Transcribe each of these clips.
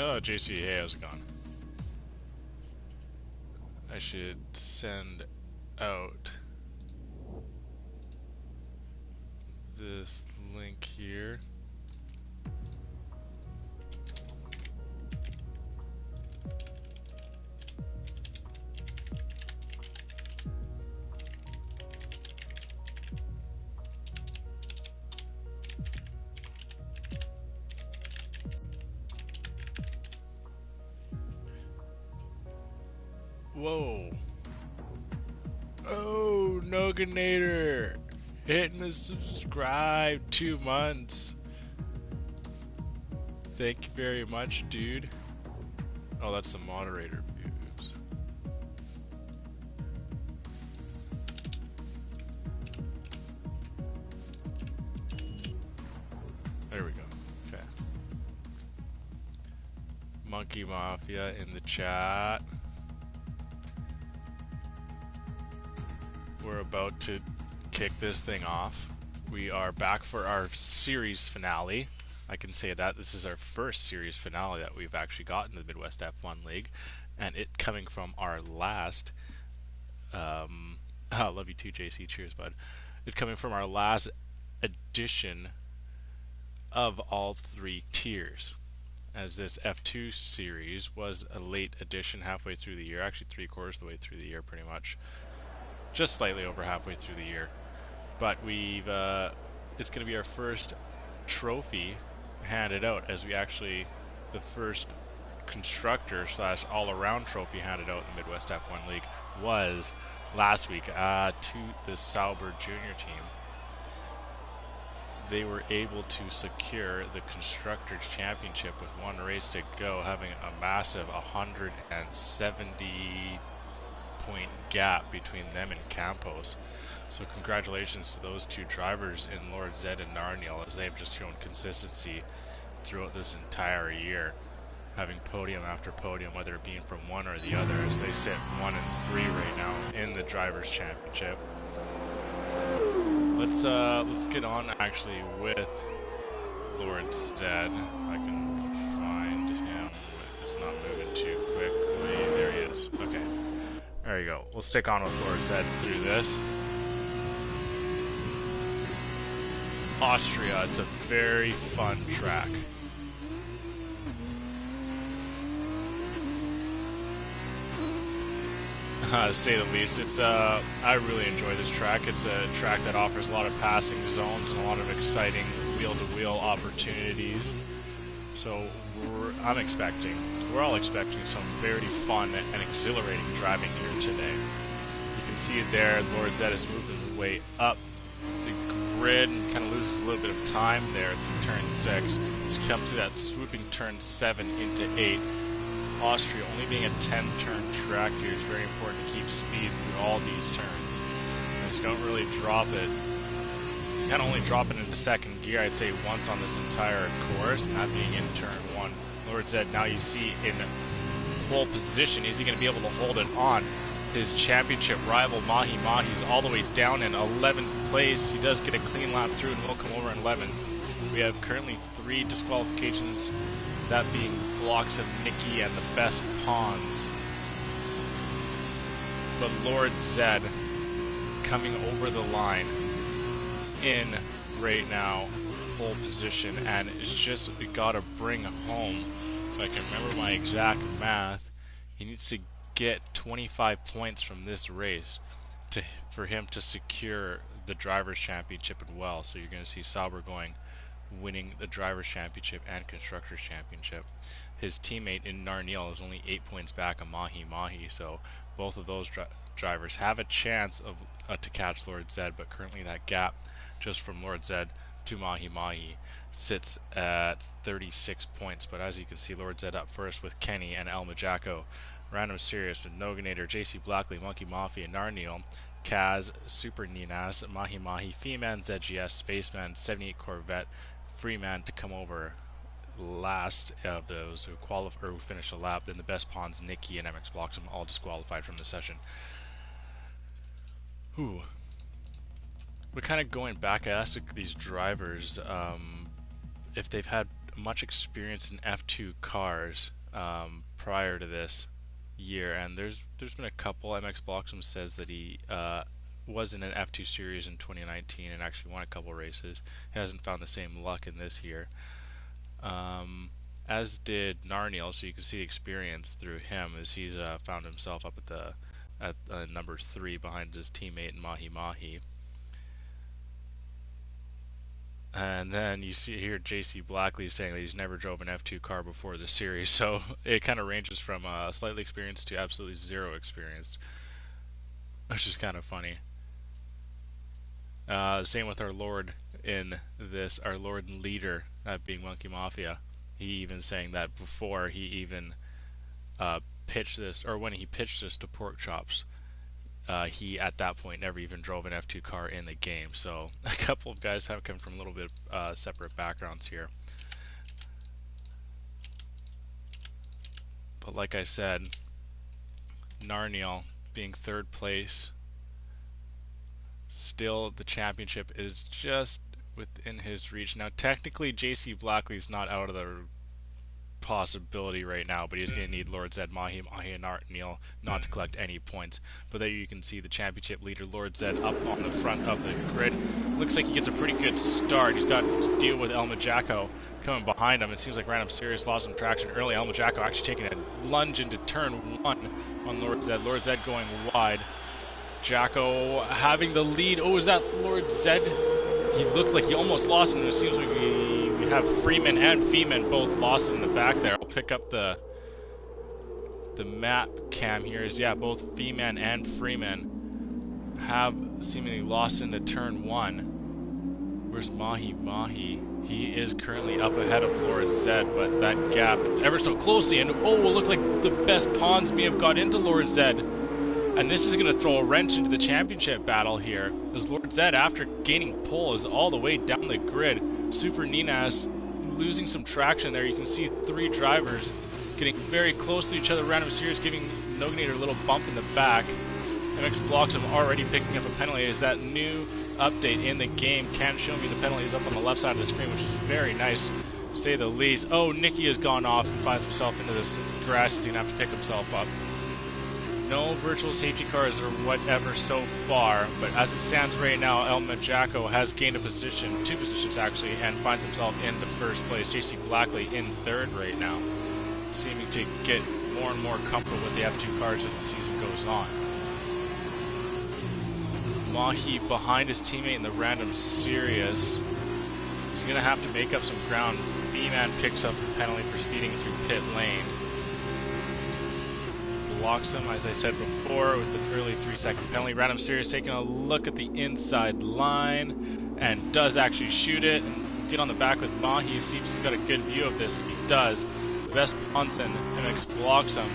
Oh, JC, hey, how's it going? I should send out this link here. Whoa. Oh, Noganator. Hitting the subscribe 2 months. Thank you very much, dude. Oh, that's the moderator. Oops. There we go. Okay. Monkey Mafia in the chat. We're about to kick this thing off. We are back for our series finale. I can say that this is our first series finale that we've actually gotten in the Midwest F1 League, and it coming from our last I love you too, JC, cheers bud. It coming from our last edition of all 3 tiers, as this F2 series was a late addition halfway through the year, actually 3/4 of the way through the year pretty much, just slightly over halfway through the year. But we've it's going to be our first trophy handed out, as we actually, the first constructor slash all-around trophy handed out in the Midwest F1 League was last week to the Sauber Junior team. They were able to secure the Constructors Championship with 1 race to go, having a massive 170 point gap between them and Campos. So congratulations to those 2 drivers in LordZedd and Narniel, as they've just shown consistency throughout this entire year, having podium after podium, whether it being from one or the other, as they sit 1 and 3 right now in the Drivers' Championship. Let's get on actually with LordZedd. I can find him if it's not moving too quickly. There he is. Okay. There you go. We'll stick on with LordZedd through this. Austria, it's a very fun track. To say the least, I really enjoy this track. It's a track that offers a lot of passing zones and a lot of exciting wheel-to-wheel opportunities. So we're all expecting some very fun and exhilarating driving here today. You can see it there. LordZedd is moving his way up the grid and kind of loses a little bit of time there through turn 6. Just come through that swooping turn 7 into 8. Austria only being a 10-turn track here, it's very important to keep speed through all these turns, as you don't really drop it. You can only drop it into second gear, I'd say, once on this entire course, and that being in turn 1. LordZedd, now you see in pole position. Is he going to be able to hold it on? His championship rival Mahi Mahi's all the way down in 11th place. He does get a clean lap through and will come over in 11th. We have currently 3 disqualifications, that being blocks of Nikki and the best pawns. But LordZedd coming over the line in right now pole position, and it's just, we gotta bring home, if I can remember my exact math, he needs to get 25 points from this race for him to secure the Drivers' Championship as well. So you're going to see Sauber winning the Drivers' Championship and Constructors' Championship. His teammate in Narniel is only 8 points back on Mahi Mahi, so both of those drivers have a chance of to catch LordZedd, but currently that gap just from LordZedd to Mahi Mahi sits at 36 points. But as you can see, LordZedd up first with Kenny and El Majacco, Random Serious with Noganator, JC Blackley, Monkey Mafia, Narniel, Kaz, Super Ninas, Mahi Mahi, Feeman, ZGS, Spaceman, 78 Corvette, Freeman to come over last of those who who finish a lap. Then the best pawns, Nikki and MX Bloxham, all disqualified from the session. We're kind of going back. I asked these drivers if they've had much experience in F2 cars prior to this year, and there's been a couple. MX Bloxham says that he was in an F2 series in 2019 and actually won a couple races. He hasn't found the same luck in this year, as did Narniel. So you can see the experience through him as he's found himself up at number 3 behind his teammate Mahi Mahi. And then you see here JC Blackley saying that he's never drove an F2 car before the series, so it kind of ranges from slightly experienced to absolutely zero experienced, which is kind of funny. Same with our Lord in this, our Lord and leader, that being Monkey Mafia. He even saying that before he even pitched this, or when he pitched this to Pork Chops, he at that point never even drove an F2 car in the game. So a couple of guys have come from a little bit separate backgrounds here. But like I said, Narniel being 3rd place, still the championship is just within his reach. Now technically JC Blackley's not out of the possibility right now, but he's going to need LordZedd, Mahi Mahi, and Narniel not to collect any points. But there you can see the championship leader LordZedd up on the front of the grid. Looks like he gets a pretty good start. He's got to deal with El Majacco coming behind him. It seems like Random Serious lost some traction early. El Majacco actually taking a lunge into turn 1 on LordZedd. LordZedd going wide. Jacko having the lead. Oh, is that LordZedd? He looked like he almost lost him. It seems like we have Freeman and Feeman both lost in the back there. I'll pick up the map cam here. Yeah, both Feeman and Freeman have seemingly lost into turn 1. Where's Mahi Mahi? He is currently up ahead of LordZedd, but that gap is ever so closely. And oh, it looks like the best pawns may have got into LordZedd. And this is going to throw a wrench into the championship battle here, as LordZedd, after gaining pole, is all the way down the grid. Super Ninas losing some traction there. You can see 3 drivers getting very close to each other. Random Series giving Noganator a little bump in the back. MX Bloxham already picking up a penalty as that new update in the game can show me the penalties up on the left side of the screen, which is very nice, to say the least. Oh, Nicky has gone off and finds himself into this grass. He's going to have to pick himself up. No virtual safety cars or whatever so far, but as it stands right now, El Majacco has gained a position, 2 positions actually, and finds himself in the 1st place. JC Blackley in 3rd right now, seeming to get more and more comfortable with the F2 cars as the season goes on. Mahi behind his teammate in the Random Serious. He's going to have to make up some ground. B-Man picks up the penalty for speeding through pit lane. Bloxham, as I said before, with the early 3-second penalty. Random Serious taking a look at the inside line and does actually shoot it and get on the back with Mahi. See if he's got a good view of this. He does. Wes Ponson and MX Bloxham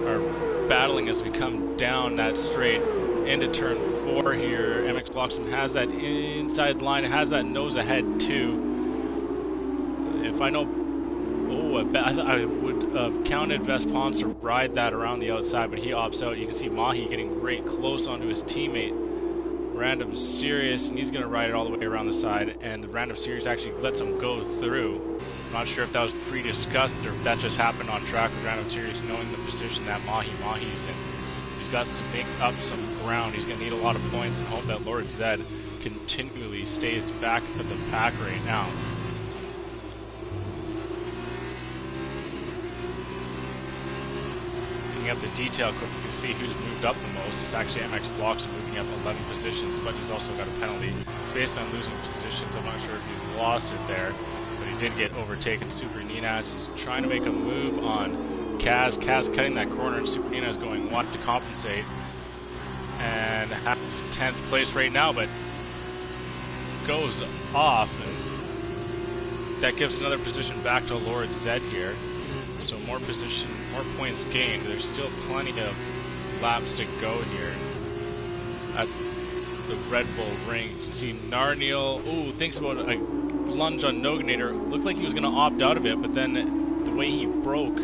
are battling as we come down that straight into turn 4 here. MX Bloxham has that inside line, has that nose ahead too. If I know, I would have counted Vespons to ride that around the outside, but he opts out. You can see Mahi getting right close onto his teammate, Random Serious, and he's going to ride it all the way around the side, and the Random Serious actually lets him go through. I'm not sure if that was pre-discussed or if that just happened on track with Random Serious knowing the position that Mahi's in. He's got to make up some ground. He's going to need a lot of points and hope that LordZedd continually stays back at the pack right now. Up the detail quick, you can see who's moved up the most. It's actually MX Bloxham moving up 11 positions, but he's also got a penalty. Spaceman losing positions. I'm not sure if he lost it there, but he did get overtaken. Super Ninas trying to make a move on Kaz. Kaz cutting that corner, and Super Ninas going wide to compensate. And has 10th place right now, but goes off, and that gives another position back to LordZedd here. So more points gained. There's still plenty of laps to go here at the Red Bull Ring. You can see Narniel, thinks about a lunge on Noganator. Looked like he was going to opt out of it, but then the way he broke,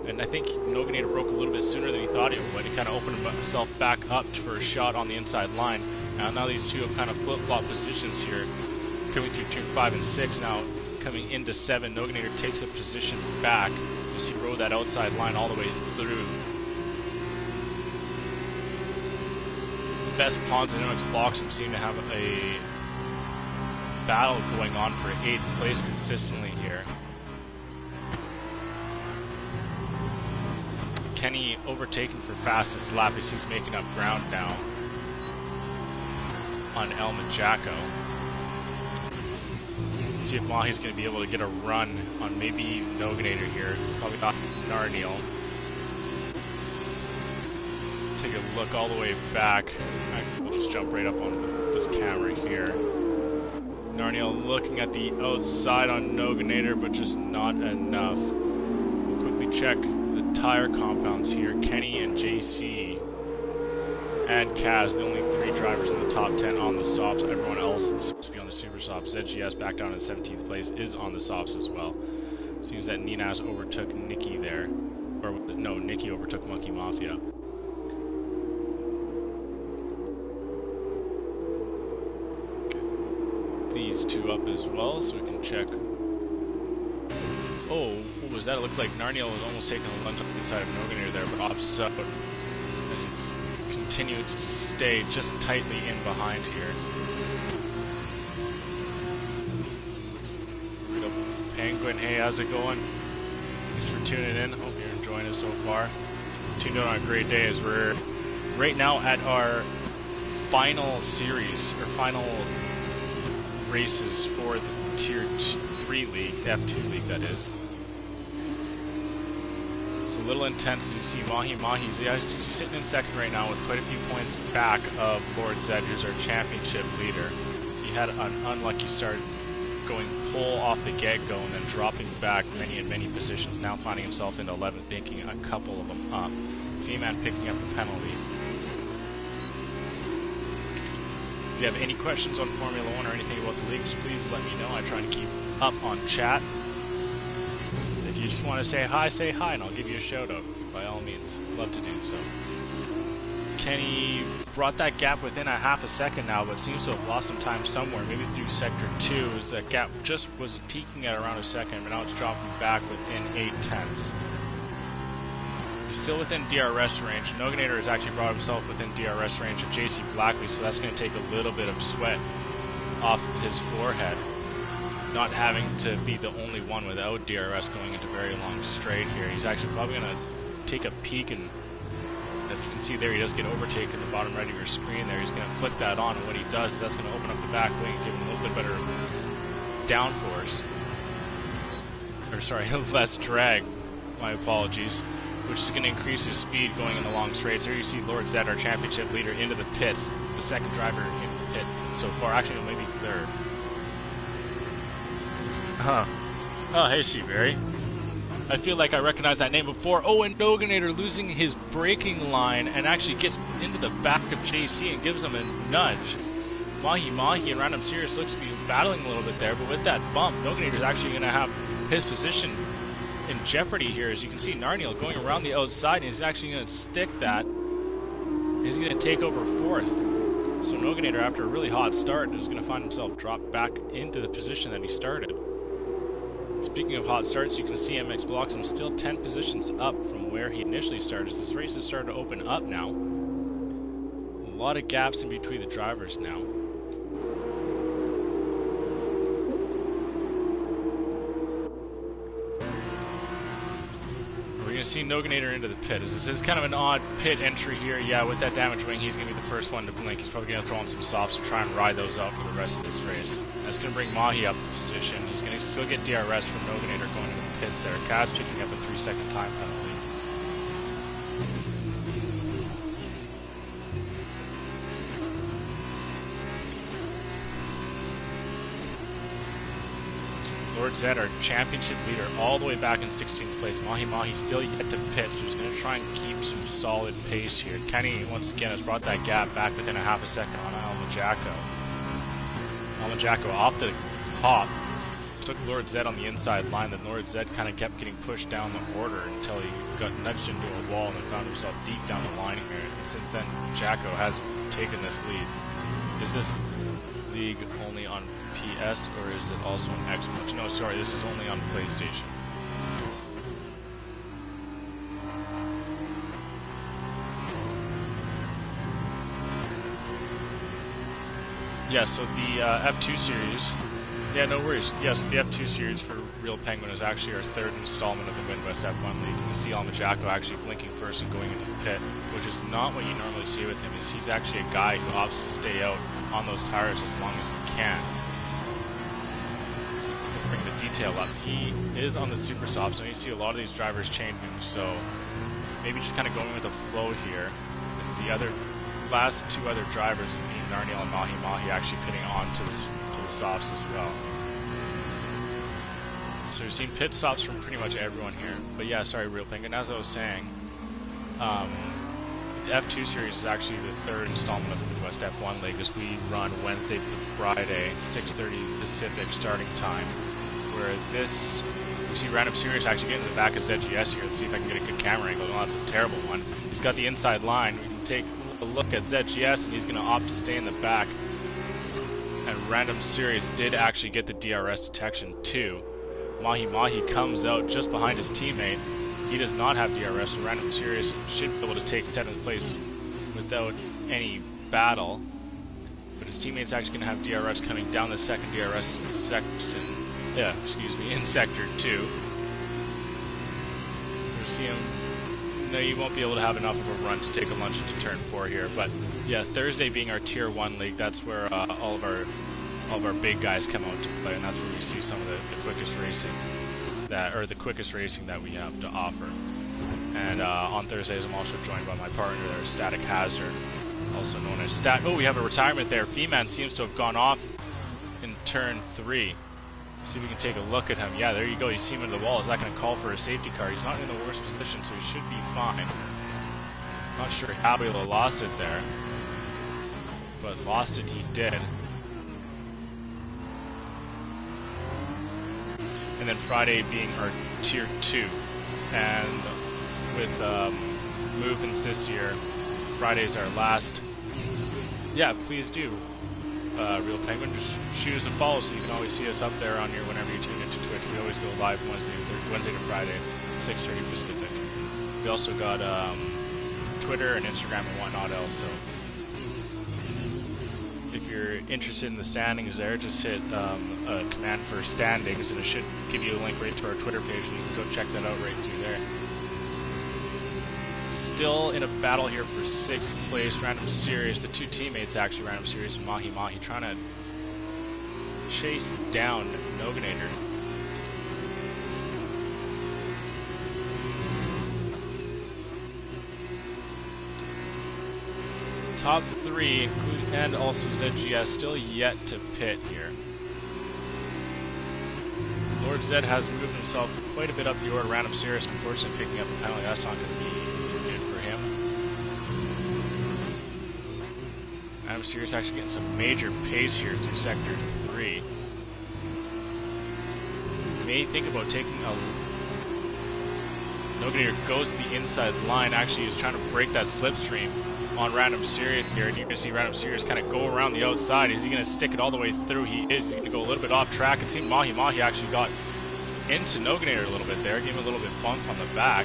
and I think Noganator broke a little bit sooner than he thought he would. He kind of opened himself back up for a shot on the inside line. Now these two have kind of flip-flop positions here, coming through turn 5 and 6 now. coming into 7. Noganator takes a position back. You see rode that outside line all the way through. The best pawns in MX blocks seem to have a battle going on for 8th place consistently here. Kenny overtaken for fastest lap as he's making up ground now on El Majaco. See if Mahi's going to be able to get a run on maybe Noganator here. Probably not Narniel. Take a look all the way back. We'll just jump right up on this camera here. Narniel looking at the outside on Noganator, but just not enough. We'll quickly check the tire compounds here. Kenny and JC and Kaz, the only 3 drivers in the top 10 on the softs. Everyone else seems to be on the super softs. ZGS back down in 17th place is on the softs as well. Seems that Ninas overtook Nikki there. Or no, Nikki overtook Monkey Mafia. Get these 2 up as well so we can check. Oh, what was that? It looked like Narniel was almost taking a lunge up the inside of Noganator there, but opts up. As he continues to stay just tightly in behind here. Penguin, hey, how's it going? Thanks for tuning in. Hope you're enjoying it so far. Tuned in on a great day as we're right now at our final series, or final races for the Tier 3 league, the F2 league that is. It's a little intense as you see Mahi's he's sitting in second right now with quite a few points back of LordZedd, who's our championship leader. He had an unlucky start going pole off the get-go and then dropping back many positions, now finding himself into 11th, making a couple of them up. V-Man picking up the penalty. If you have any questions on Formula 1 or anything about the league, just please let me know. I try to keep up on chat. If you just want to say hi, and I'll give you a shout out. By all means, love to do so. Kenny brought that gap within a half a second now, but seems to have lost some time somewhere, maybe through sector 2, as that gap just was peaking at around a second, but now it's dropping back within 8/10. He's still within DRS range. Noganator has actually brought himself within DRS range of JC Blackley, so that's going to take a little bit of sweat off of his forehead. Not having to be the only one without DRS going into very long straight here. He's actually probably going to take a peek, and as you can see there, he does get overtaken in the bottom right of your screen there. He's going to flick that on, and what he does, that's going to open up the back wing and give him a little bit better downforce. Or sorry, less drag. My apologies. Which is going to increase his speed going in the long straights. Here you see LordZedd, our championship leader, into the pits. The second driver in the pit so far. Actually, maybe third. Huh. Oh, hey, Seaberry. I feel like I recognized that name before. Oh, and Noganator losing his braking line and actually gets into the back of JC and gives him a nudge. Mahi and Random Sirius looks to be battling a little bit there, but with that bump, Noganator's actually going to have his position in jeopardy here. As you can see, Narniel going around the outside, and he's actually going to stick that. He's going to take over 4th. So Noganator, after a really hot start, is going to find himself dropped back into the position that he started. Speaking of hot starts, you can see MX Blocks him still 10 positions up from where he initially started. As this race has started to open up now. A lot of gaps in between the drivers now. We're going to see Noganator into the pit. This is kind of an odd pit entry here. Yeah, with that damage wing, he's going to be the first one to blink. He's probably going to throw on some softs to try and ride those out for the rest of this race. That's going to bring Mahi up in position. He's going to still get DRS from Noganator going into the pits there. Kaz picking up a 3-second time penalty. LordZedd, our championship leader, all the way back in 16th place. Mahi still yet to pit, so he's going to try and keep some solid pace here. Kenny, once again, has brought that gap back within a half a second on El Majaco. El Majaco off the hop. Took LordZedd on the inside line, then LordZedd kind of kept getting pushed down the order until he got nudged into a wall and then found himself deep down the line here. And since then, Jaco has taken this lead. Is this League only on PS, or is it also on Xbox? No, sorry, this is only on PlayStation. Yeah, so the F2 series, yeah, no worries. Yes, the F2 series for Real Penguin is actually our third installment of the MidWest F1 League. You can see Almajako actually blinking first and going into the pit, which is not what you normally see with him. He's actually a guy who opts to stay out on those tires as long as he can. Let's bring the detail up. He is on the super soft, so you see a lot of these drivers changing, so maybe just kind of going with the flow here. The last two other drivers, Narniel and Mahi Mahi, actually pitting on to the softs as well. So we've seen pit stops from pretty much everyone here. But yeah, sorry, Real Penguin. As I was saying, the F2 series is actually the third installment of the Midwest F1 League, as we run Wednesday to Friday, 6:30 Pacific starting time. Where this, we see Random Series actually getting in the back of ZGS here. Let's see if I can get a good camera angle. Oh, that's a terrible one. He's got the inside line. We can take a look at ZGS, and he's going to opt to stay in the back. And Random Series did actually get the DRS detection too. Mahi Mahi comes out just behind his teammate. He does not have DRS, so Random Series should be able to take 7th place without any battle. But his teammate's actually going to have DRS coming down the second DRS section. Yeah, excuse me, in Sector 2. You'll see him. No, you won't be able to have enough of a run to take a lunch into Turn 4 here. But yeah, Thursday being our Tier 1 league, that's where all of our big guys come out to play, and that's where we see some of the quickest racing that we have to offer. And on Thursdays, I'm also joined by my partner there, Static Hazard, also known as Stat. Oh, we have a retirement there. Feeman seems to have gone off in Turn 3. See if we can take a look at him. Yeah, there you go. You see him in the wall. Is that going to call for a safety car? He's not in the worst position, so he should be fine. Not sure how he lost it there, but lost it he did. And then Friday being our Tier 2. And with movements this year, Friday's our last. Yeah, please do. Real Penguin, just shoot us a follow so you can always see us up there on your whenever you tune into Twitch. We always go live Wednesday to Friday, 6:30 Pacific. We also got Twitter and Instagram and whatnot else, so if you're interested in the standings there, just hit a command for standings and it should give you a link right to our Twitter page, and you can go check that out right through there. Still in a battle here for 6th place, Random Series. The two teammates, actually, Random Series and Mahi Mahi, trying to chase down Noganator. Top 3, and also ZGS, still yet to pit here. LordZedd has moved himself quite a bit up the order. Random Series, unfortunately, picking up a penalty. That's not going to be good for him. Random Series actually getting some major pace here through Sector 3. May think about taking a... Noganator goes to the inside line. Actually, he's trying to break that slipstream on Random Series here, and you're going to see Random Series kind of go around the outside. Is he going to stick it all the way through? He is. He's going to go a little bit off track. It seemed Mahi Mahi actually got into Noganator a little bit there, gave him a little bit bump on the back.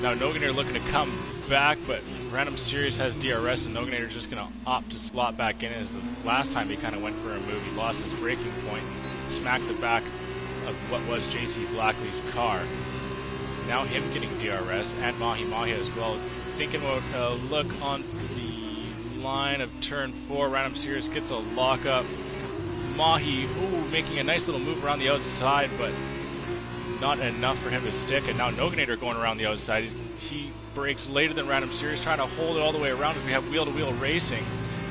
Now Noganator looking to come back, but Random Series has DRS, and Noganator just going to opt to slot back in. As the last time he kind of went for a move, he lost his braking point and smacked the back of what was JC Blackley's car. Now him getting DRS, and Mahi Mahi as well. Thinking about a look on the line of Turn 4. Random Series gets a lockup. Mahi, ooh, making a nice little move around the outside, but not enough for him to stick. And now Noganator going around the outside. He brakes later than Random Series, trying to hold it all the way around as we have wheel-to-wheel racing.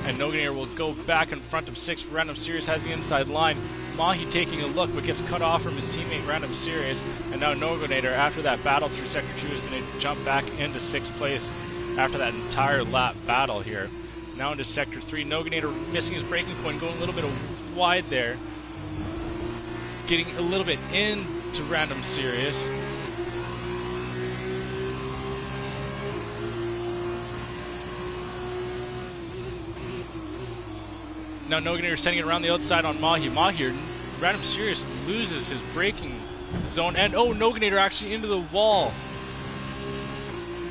And Noganator will go back in front of 6. Random Series has the inside line. Mahi taking a look, but gets cut off from his teammate Random Series. And now Noganator, after that battle through Sector 2, is going to jump back into 6th place after that entire lap battle here. Now into Sector 3. Noganator missing his braking point, going a little bit wide there. Getting a little bit into Random Series. Now Noganator sending it around the outside on Mahi. Mahi, Random Serious loses his braking zone, and oh, Noganator actually into the wall.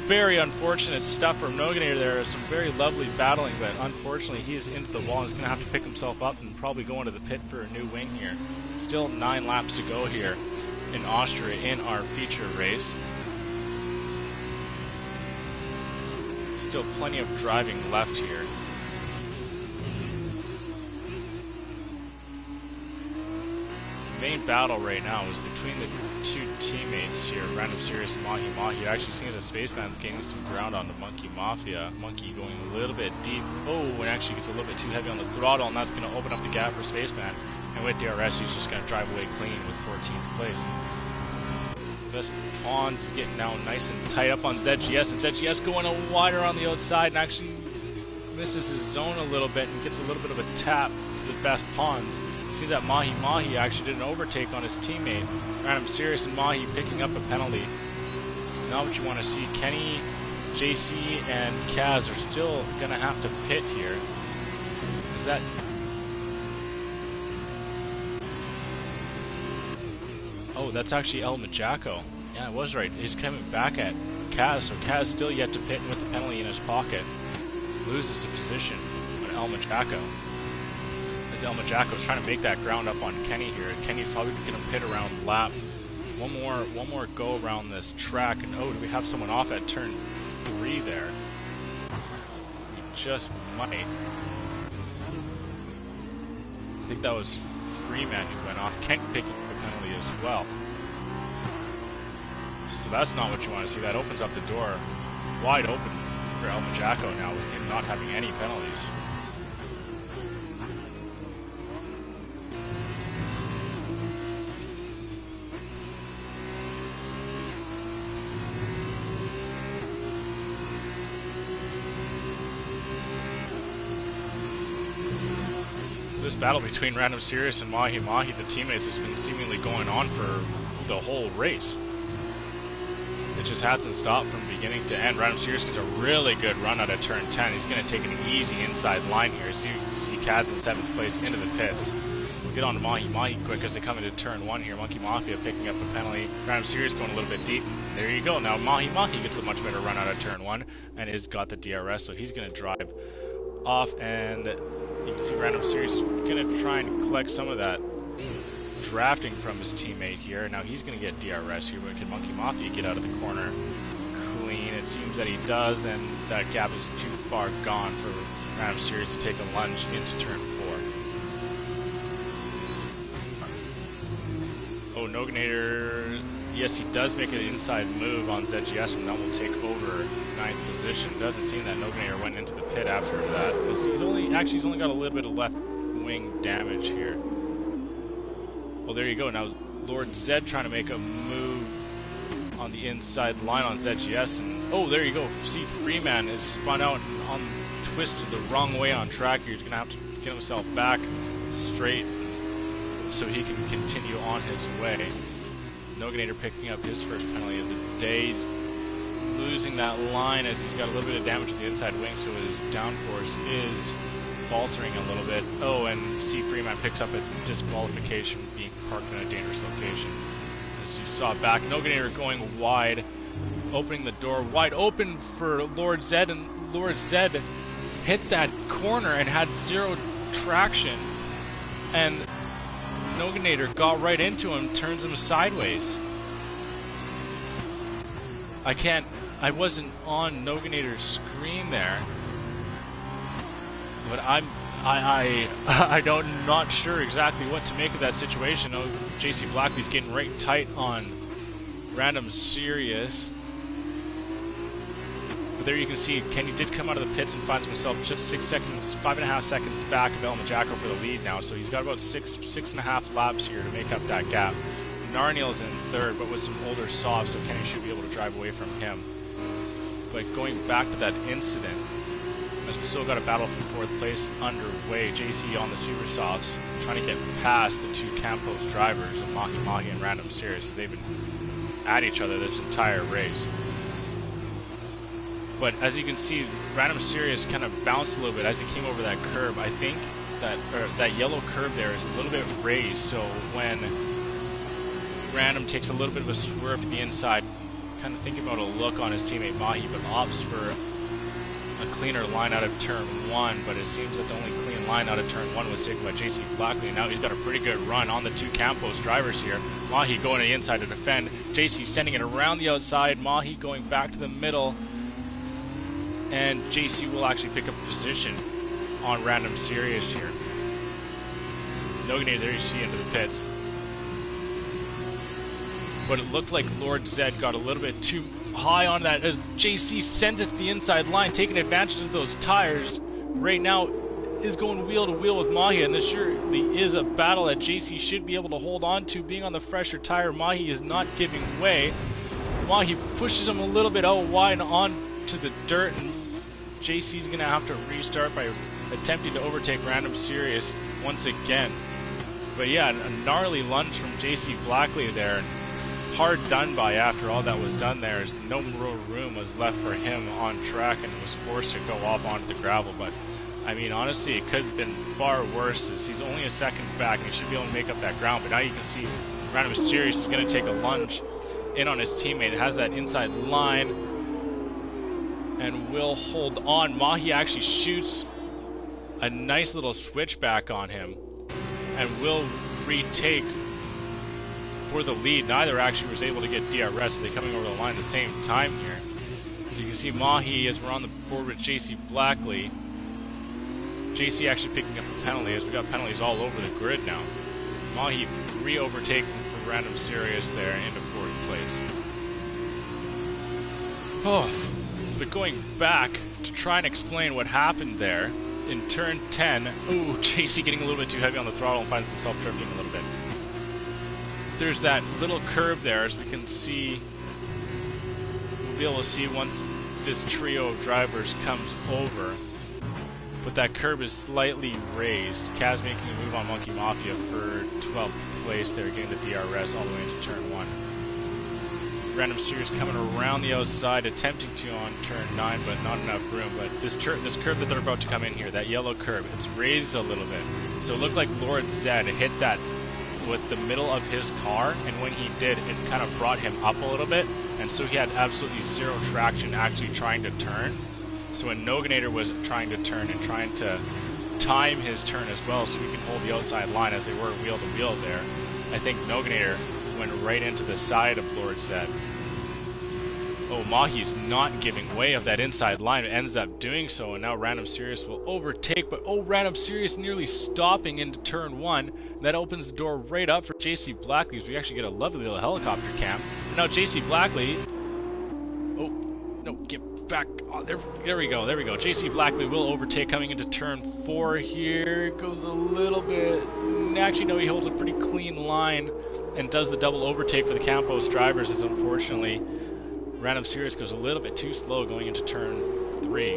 Very unfortunate stuff from Noganator there. Some very lovely battling, but unfortunately he's into the wall and is going to have to pick himself up and probably go into the pit for a new wing here. Still 9 laps to go here in Austria in our feature race. Still plenty of driving left here. The main battle right now is between the two teammates here, Random Serious and Mahi Mahi. It actually seems that Spaceman's gaining some ground on the Monkey Mafia. Monkey going a little bit deep. Oh, and actually gets a little bit too heavy on the throttle, and that's going to open up the gap for Spaceman. And with DRS, he's just going to drive away clean with 14th place. Best Pawns getting now nice and tight up on ZGS, and ZGS going a wider on the outside and actually misses his zone a little bit and gets a little bit of a tap to the Best Pawns. See that Mahi Mahi actually did an overtake on his teammate. Random Serious and Mahi picking up a penalty. Now what you want to see, Kenny, JC, and Kaz are still going to have to pit here. Is that... Oh, that's actually El Majako. Yeah, I was right. He's coming back at Kaz, so Kaz still yet to pit with the penalty in his pocket. Loses the position on El Majako. As El Majako is trying to make that ground up on Kenny here. Kenny's probably going to pit around lap. One more go around this track, and oh, do we have someone off at turn 3 there? We just might. I think that was Freeman who went off. Kenny picking up the penalty as well. So that's not what you want to see. That opens up the door wide open for El Majako now with him not having any penalties. This battle between Random Serious and Mahi Mahi, the teammates, has been seemingly going on for the whole race. It just hasn't stopped from beginning to end. Random Serious gets a really good run out of turn 10. He's going to take an easy inside line here. So you can see Kaz in 7th place into the pits. We'll get on to Mahi Mahi quick as they come into turn 1 here. Monkey Mafia picking up a penalty. Random Serious going a little bit deep. There you go. Now Mahi Mahi gets a much better run out of turn 1 and has got the DRS, so he's going to drive off, and you can see Random Serious is going to try and collect some of that drafting from his teammate here. Now he's going to get DRS here, but can Monkey Mafia get out of the corner clean? It seems that he does, and that gap is too far gone for Random Serious to take a lunge into turn 4. Oh, Noganator, yes, he does make an inside move on ZGS, and that will take over 9th position. Doesn't seem that Noganator went into the pit after that. He's only got a little bit of left wing damage here. Well, there you go. Now LordZedd trying to make a move on the inside line on ZGS, and oh, there you go. See, Freeman is spun out and on twisted the wrong way on track here. He's gonna have to get himself back straight so he can continue on his way. Noganator picking up his first penalty of the day. He's losing that line as he's got a little bit of damage to the inside wing, so his downforce is faltering a little bit. Oh, and C. Freeman picks up a disqualification being parked in a dangerous location. As you saw back, Noganator going wide, opening the door wide open for LordZedd, and LordZedd hit that corner and had zero traction, and Noganator got right into him, turns him sideways. I wasn't on Noganator's screen there, but I'm not sure exactly what to make of that situation. Oh, JC Blackby's getting right tight on Random Serious. But there you can see Kenny did come out of the pits and finds himself just 5.5 seconds back of El Majako for the lead now. So he's got about 6.5 laps here to make up that gap. Narniel's in 3rd, but with some older softs, so Kenny should be able to drive away from him. But going back to that incident, as we still got a battle for 4th place underway. JC on the super softs, trying to get past the two Campos drivers of Mahi Mahi and Random Serious. They've been at each other this entire race. But as you can see, Random Serious kind of bounced a little bit as he came over that curb. I think that yellow curb there is a little bit raised, so when Random takes a little bit of a swerve to the inside, kind of thinking about a look on his teammate Mahi, but opts for a cleaner line out of turn 1, but it seems that the only clean line out of turn 1 was taken by JC Blackley, and now he's got a pretty good run on the two Campos drivers here. Mahi going to the inside to defend, JC sending it around the outside, Mahi going back to the middle, and JC will actually pick up a position on Random Serious here. Noganator, there you see into the pits. But it looked like LordZedd got a little bit too high on that as JC sends it to the inside line, taking advantage of those tires. Right now is going wheel to wheel with Mahi, and this surely is a battle that JC should be able to hold on to. Being on the fresher tire, Mahi is not giving way. Mahi pushes him a little bit out wide on to the dirt, and JC's going to have to restart by attempting to overtake Random Serious once again. But yeah, a gnarly lunge from JC Blackley there. Hard done by after all that was done there, as no real room was left for him on track and was forced to go off onto the gravel. But I mean, honestly, it could have been far worse, as he's only a second back and he should be able to make up that ground. But now you can see Random Serious is going to take a lunge in on his teammate. It has that inside line and will hold on. Mahi actually shoots a nice little switchback on him and will retake for the lead. Neither actually was able to get DRS, so they're coming over the line at the same time here. You can see Mahi, as we're on the board with JC Blackley. JC actually picking up a penalty, as we got penalties all over the grid now. Mahi re-overtaken for Random Serious there into 4th place. Oh, but going back to try and explain what happened there, in turn 10, ooh, JC getting a little bit too heavy on the throttle and finds himself drifting a little bit. There's that little curve there, as we can see. We'll be able to see once this trio of drivers comes over. But that curve is slightly raised. Kaz making a move on Monkey Mafia for 12th place there, getting the DRS all the way into turn 1. Random Serious coming around the outside, attempting to on turn 9, but not enough room. But this curve that they're about to come in here, that yellow curve, it's raised a little bit. So it looked like LordZedd hit that with the middle of his car, and when he did, it kind of brought him up a little bit, and so he had absolutely zero traction actually trying to turn. So when Noganator was trying to turn and trying to time his turn as well, so he can hold the outside line as they were wheel to wheel there, I think Noganator went right into the side of LordZedd. Oh, Mahi's not giving way of that inside line, ends up doing so, and now Random Serious will overtake, but oh, Random Serious nearly stopping into turn 1. That opens the door right up for JC Blackley, as we actually get a lovely little helicopter cam. And now JC Blackley, oh, no, get back, oh, there we go, JC Blackley will overtake coming into turn 4 here. Goes a little bit, actually no, he holds a pretty clean line and does the double overtake for the Campos drivers, as unfortunately Random Serious goes a little bit too slow going into turn 3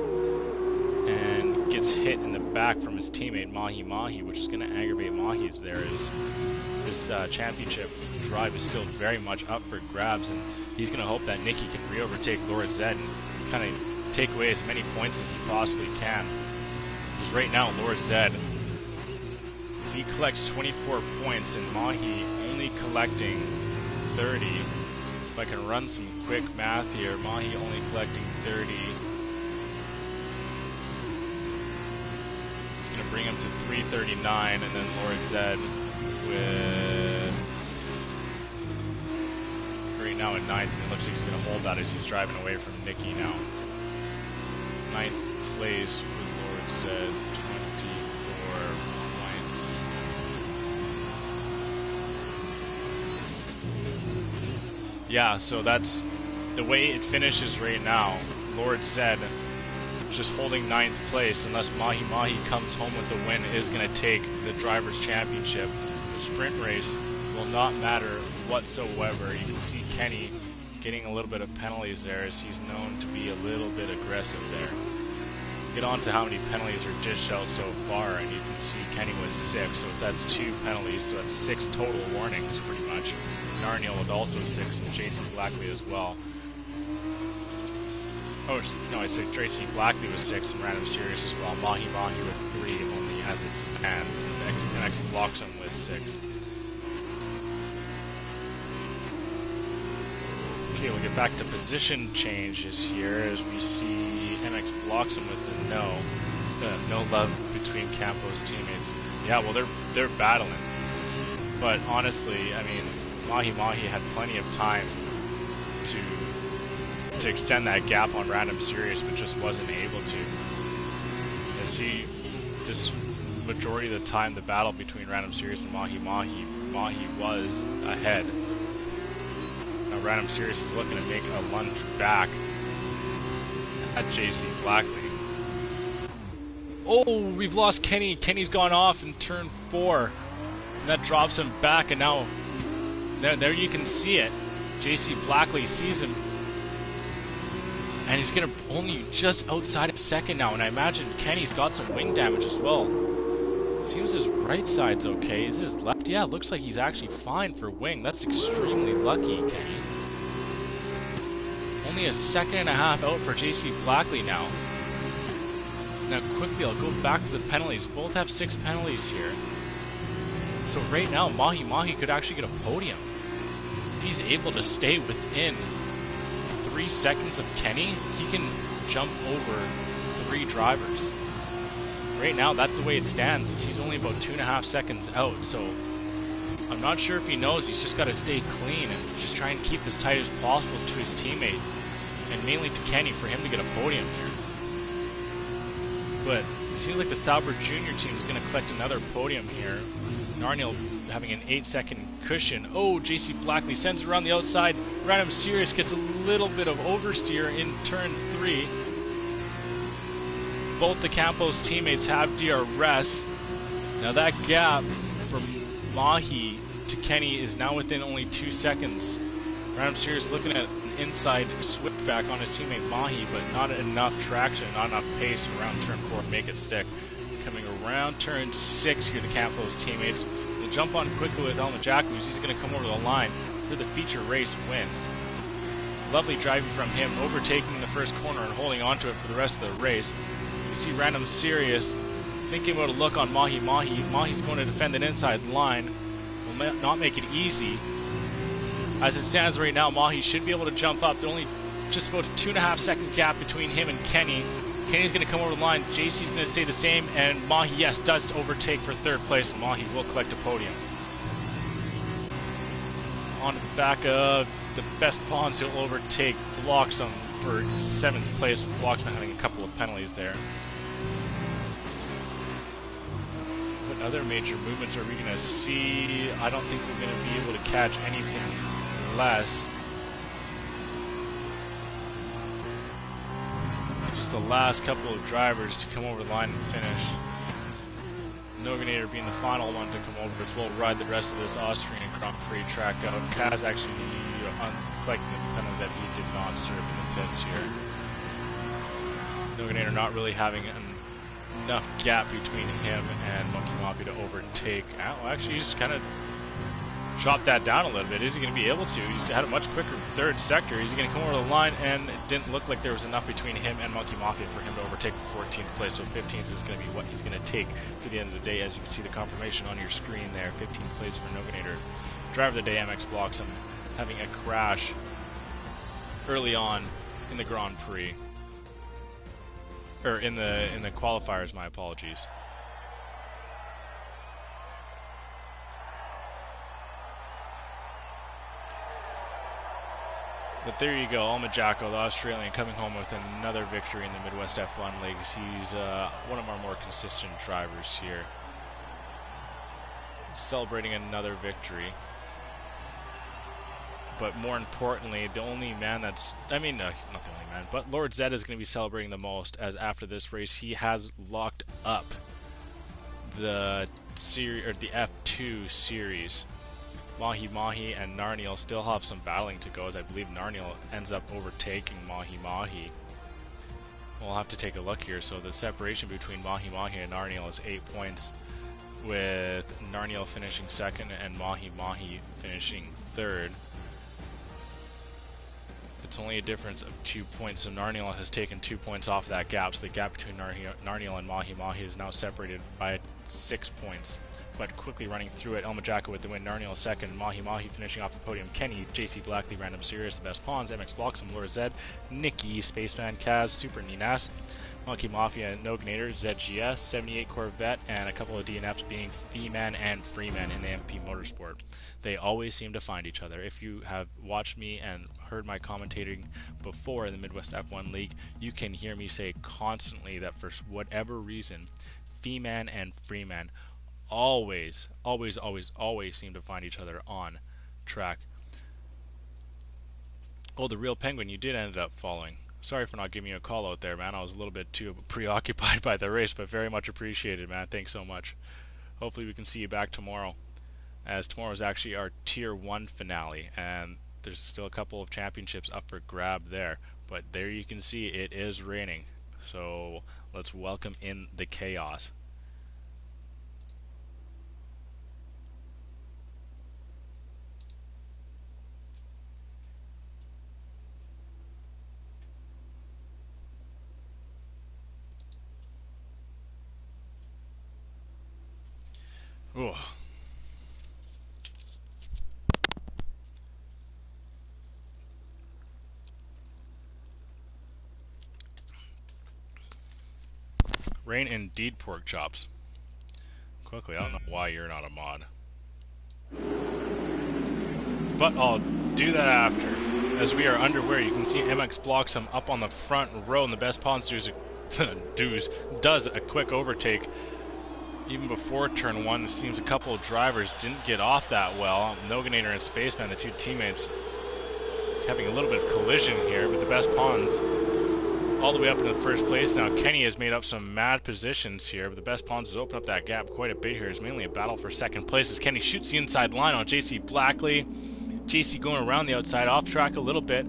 and gets hit in the back from his teammate Mahi, which is going to aggravate Mahi, as there is this championship drive is still very much up for grabs, and he's going to hope that Nicky can re-overtake LordZedd and kind of take away as many points as he possibly can. Because right now LordZedd, he collects 24 points and Mahi only collecting 30. If I can run some quick math here, Mahi only collecting 30. It's going to bring him to 339, and then LordZedd with right now in 9th, and it looks like he's going to hold that as he's driving away from Nicky now. 9th place for LordZedd, 24 points. Yeah, so that's the way it finishes right now. LordZedd just holding 9th place, unless Mahi comes home with the win, is going to take the Drivers' Championship. The sprint race will not matter whatsoever. You can see Kenny getting a little bit of penalties there, as he's known to be a little bit aggressive there. Get on to how many penalties are dished out so far, and you can see Kenny was 6, so that's 2 penalties, so that's 6 total warnings pretty much. Narniel with also 6, and JC Blackley as well. Oh, no, I said JC Blackley was 6 and Random Serious as well. Mahi with 3 only as it stands. MX blocks him with 6. Okay, we'll get back to position changes here as we see MX blocks him with the no love between Campo's teammates. Yeah, well they're battling, but honestly, I mean, Mahi had plenty of time to extend that gap on Random Serious, but just wasn't able to. As he just majority of the time the battle between Random Serious and Mahi was ahead. Now Random Serious is looking to make a lunge back at JC Blackley. Oh, we've lost Kenny. Kenny's gone off in turn 4. And that drops him back, and now there you can see it. JC Blackley sees him. And he's gonna only just outside of second now, and I imagine Kenny's got some wing damage as well. Seems his right side's okay. Is his left? Yeah, it looks like he's actually fine for wing. That's extremely lucky, Kenny. Only a second and a half out for JC Blackley now. Now quickly, I'll go back to the penalties. Both have 6 penalties here. So right now, Mahi could actually get a podium. If he's able to stay within 3 seconds of Kenny, he can jump over 3 drivers. Right now, that's the way it stands. Is he's only about 2.5 seconds out, so I'm not sure if he knows. He's just got to stay clean and just try and keep as tight as possible to his teammate, and mainly to Kenny for him to get a podium here. But it seems like the Sauber Junior team is going to collect another podium here. Narniel having an 8-second cushion. Oh, JC Blackley sends it around the outside. Random Serious gets a little bit of oversteer in turn 3. Both the Campos teammates have DRS. Now that gap from Mahi to Kenny is now within only 2 seconds. Random Serious looking at an inside switchback on his teammate Mahi, but not enough traction, not enough pace around turn 4 to make it stick. Coming around turn 6 here, the Campos teammates will jump on quickly with Elmajaku. He's going to come over the line for the feature race win. Lovely driving from him, overtaking the first corner and holding onto it for the rest of the race. You see Random Serious thinking about a look on Mahi. Mahi's going to defend an inside line. Will not make it easy. As it stands right now, Mahi should be able to jump up. There's only just about a 2.5 second gap between him and Kenny. Kenny's going to come over the line. JC's going to stay the same, and Mahi, yes, does overtake for 3rd place, and Mahi will collect a podium. On the back of the best pawns, he'll overtake Bloxham for 7th place, with Bloxham having a couple of penalties there. What other major movements are we going to see? I don't think we're going to be able to catch anything less. Just the last couple of drivers to come over the line and finish. Noganator being the final one to come over as well, ride the rest of this Austrian Grand Prix track out. Kaz actually collecting the penalty that he did not serve in the pits here. Noganator not really having enough gap between him and Monkey Mafia to overtake. Well, actually, he's kind of dropped that down a little bit. Is he going to be able to? He's had a much quicker 3rd sector. He's going to come over the line, and it didn't look like there was enough between him and Monkey Mafia for him to overtake the 14th place. So 15th is going to be what he's going to take for the end of the day. As you can see the confirmation on your screen there, 15th place for Noganator. Driver of the day, MX Bloxham, having a crash early on in the Grand Prix. Or in the qualifiers, my apologies. But there you go, Elmajaku, the Australian, coming home with another victory in the Midwest F1 Leagues. He's one of our more consistent drivers here. Celebrating another victory. But more importantly, the only man that's... not the only man, but LordZedd is going to be celebrating the most, as after this race, he has locked up the series, or the F2 series. Mahi and Narniel still have some battling to go, as I believe Narniel ends up overtaking Mahi. We'll have to take a look here. So the separation between Mahi and Narniel is 8 points, with Narniel finishing 2nd and Mahi finishing 3rd. It's only a difference of 2 points, so Narniel has taken 2 points off of that gap, so the gap between Narniel and Mahi Mahi is now separated by 6 points. But quickly running through it, Elmajaka with the win, Narniel second, Mahi Mahi finishing off the podium, Kenny, JC Blackley, Random Serious, the best pawns, MX Bloxam, LordZedd, Nikki, Spaceman, Kaz, Super Ninas, Monkey Mafia, Nognator, ZGS, 78 Corvette, and a couple of DNFs being Fee-Man and Freeman in the MP Motorsport. They always seem to find each other. If you have watched me and heard my commentating before in the Midwest F1 League, you can hear me say constantly that for whatever reason, Fee-Man and Freeman always seem to find each other on track. Oh, the real Penguin, you did end up following. Sorry for not giving you a call out there, man. I was a little bit too preoccupied by the race, but very much appreciated, man. Thanks so much. Hopefully we can see you back tomorrow, as tomorrow is actually our Tier 1 finale, and there's still a couple of championships up for grab there. But there you can see it is raining, so let's welcome in the chaos. Ooh. Rain indeed, pork chops. Quickly, I don't know why you're not a mod. But I'll do that after. As we are underway, you can see MX Bloxam up on the front row, and the best pawns does a quick overtake. Even before turn 1, it seems a couple of drivers didn't get off that well. Noganator and Spaceman, the two teammates, having a little bit of collision here, but the best pawns all the way up into the first place now. Kenny has made up some mad positions here, but the best pawns has opened up that gap quite a bit here. It's mainly a battle for second place as Kenny shoots the inside line on JC Blackley. JC going around the outside, off track a little bit.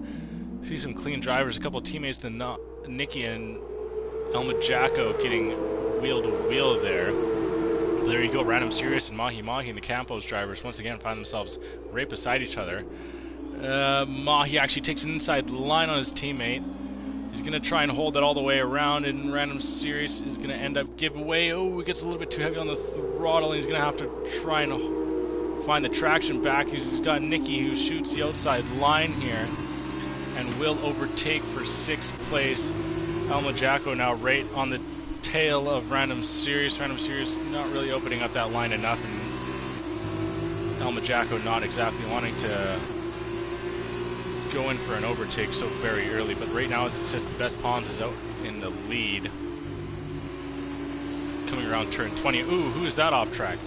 See some clean drivers, a couple of teammates, Nikki and Elmajaka getting wheel to wheel there. There you go, Random Serious and Mahi Mahi and the Campos drivers once again find themselves right beside each other. Mahi actually takes an inside line on his teammate. He's going to try and hold that all the way around, and Random Serious is going to end up giving away. Oh, it gets a little bit too heavy on the throttle, and he's going to have to try and find the traction back. He's got Nikki who shoots the outside line here and will overtake for 6th place. Elmajako now right on the tail of Random Serious. Random Serious not really opening up that line enough, and Elmajako not exactly wanting to go in for an overtake so very early. But right now, as it says, the best pawns is out in the lead. Coming around turn 20. Ooh, who is that off track?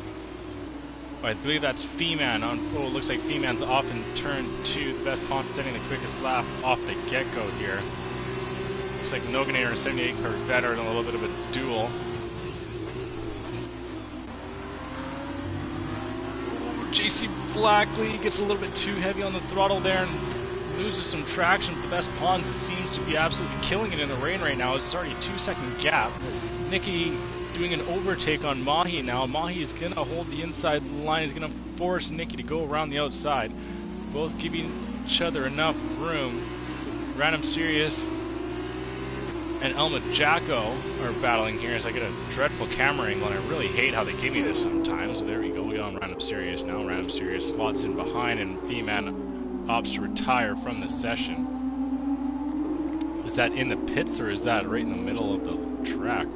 Oh, I believe that's Fee-Man. Oh, it looks like Fee-Man's off in turn 2. The best pawn getting the quickest lap off the get-go here. Looks like Noganator and 78 Corvette are in a little bit of a duel. Ooh, JC Blackley gets a little bit too heavy on the throttle there and loses some traction. But the best pawns seems to be absolutely killing it in the rain right now. It's already a 2-second gap. Nikki doing an overtake on Mahi now. Mahi is going to hold the inside line. He's going to force Nikki to go around the outside. Both giving each other enough room. Random Serious and Elmajako are battling here as I get a dreadful camera angle, and I really hate how they give me this sometimes. So there we go, we got on Random Serious now. Random Serious slots in behind, and Fee-Man opts to retire from the session. Is that in the pits, or is that right in the middle of the track?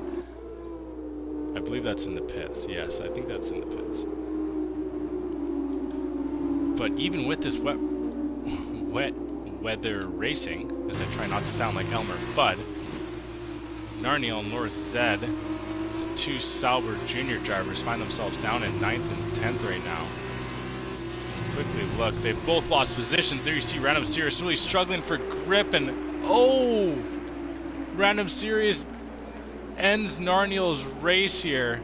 I believe that's in the pits. Yes, I think that's in the pits. But even with this wet weather racing, as I try not to sound like Elmer Fudd, Narniel and LordZedd, the two Sauber Junior drivers, find themselves down in 9th and 10th right now. Quickly look, they've both lost positions. There you see Random Serious really struggling for grip, and oh! Random Serious ends Narniel's race here.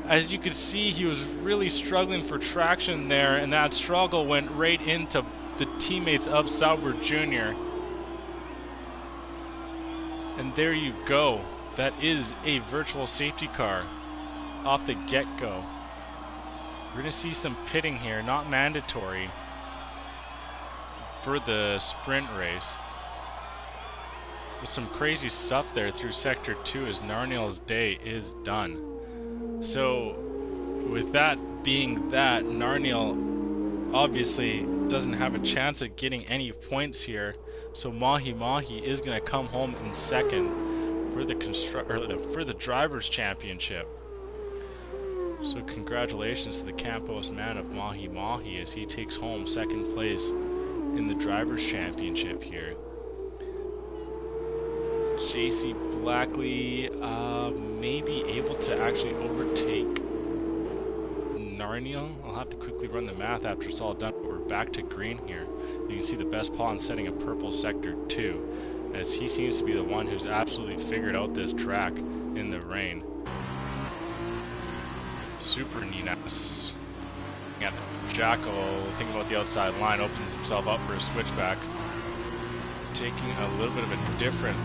As you can see, he was really struggling for traction there, and that struggle went right into the teammates of Sauber Junior. And there you go. That is a virtual safety car off the get-go. We're going to see some pitting here, not mandatory. for the sprint race. With some crazy stuff there through Sector 2 as Narniel's day is done. So, with that being that, Narniel obviously doesn't have a chance at getting any points here. So Mahi Mahi is going to come home in second for the Drivers' Championship. So congratulations to the Campos man of Mahi Mahi as he takes home second place in the Drivers' Championship here. JC Blackley may be able to actually overtake Narniel. I'll have to quickly run the math after it's all done, but we're back to green here. You can see the best pawn setting a purple Sector 2, as he seems to be the one who's absolutely figured out this track in the rain. Super Ninas. And Jacko, thinking about the outside line, opens himself up for a switchback. Taking a little bit of a different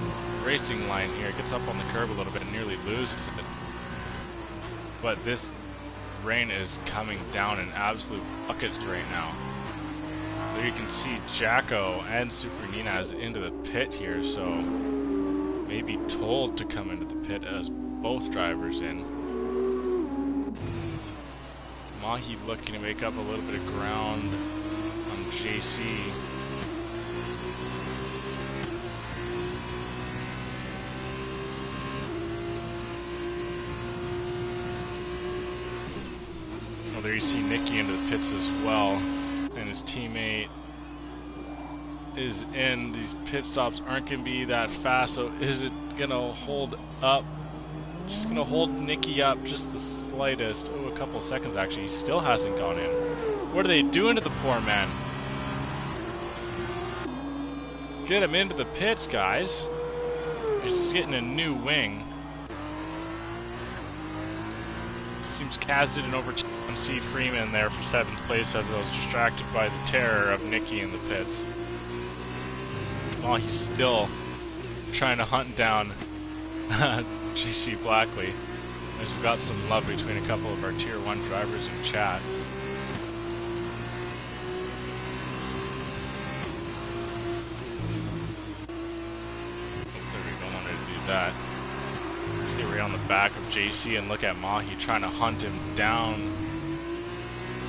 racing line here. Gets up on the curb a little bit and nearly loses it. But this rain is coming down in absolute buckets right now. There you can see Jacko and Super Ninas into the pit here, so maybe told to come into the pit as both drivers in. Mahi looking to make up a little bit of ground on JC. Well, there you see Nicky into the pits as well, and his teammate is in. These pit stops aren't going to be that fast, so is it going to hold up? Just going to hold Nicky up just the slightest. Oh, a couple seconds actually. He still hasn't gone in. What are they doing to the poor man? Get him into the pits, guys. He's getting a new wing. Seems Kaz did an overtake on C. Freeman there for 7th place as I was distracted by the terror of Nicky in the pits. While he's still trying to hunt down GC Blackley, as we've got some love between a couple of our Tier 1 drivers in chat. There we go, wanted to do that. Let's get right on the back of JC and look at Mahi trying to hunt him down.